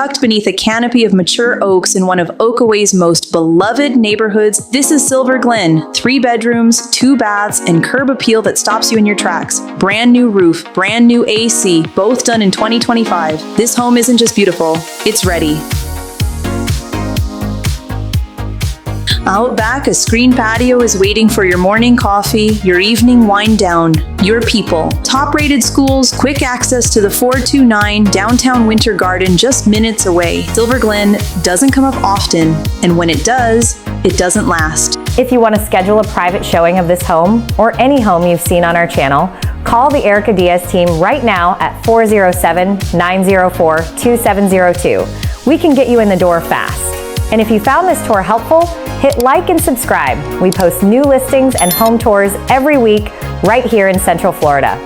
tucked beneath a canopy of mature oaks in one of Ocoee's most beloved neighborhoods. This is Silver Glen. 3 bedrooms, 2 baths, and curb appeal that stops you in your tracks. Brand new roof, brand new AC, both done in 2025. This home isn't just beautiful, it's ready. Out back, a screened patio is waiting for your morning coffee, your evening wind down, your people. Top-rated schools, quick access to the 429 downtown Winter Garden just minutes away. Silver Glen doesn't come up often, and when it does, it doesn't last. If you want to schedule a private showing of this home, or any home you've seen on our channel, call the Erica Diaz team right now at 407-904-2702. We can get you in the door fast. And if you found this tour helpful, hit like and subscribe. We post new listings and home tours every week right here in Central Florida.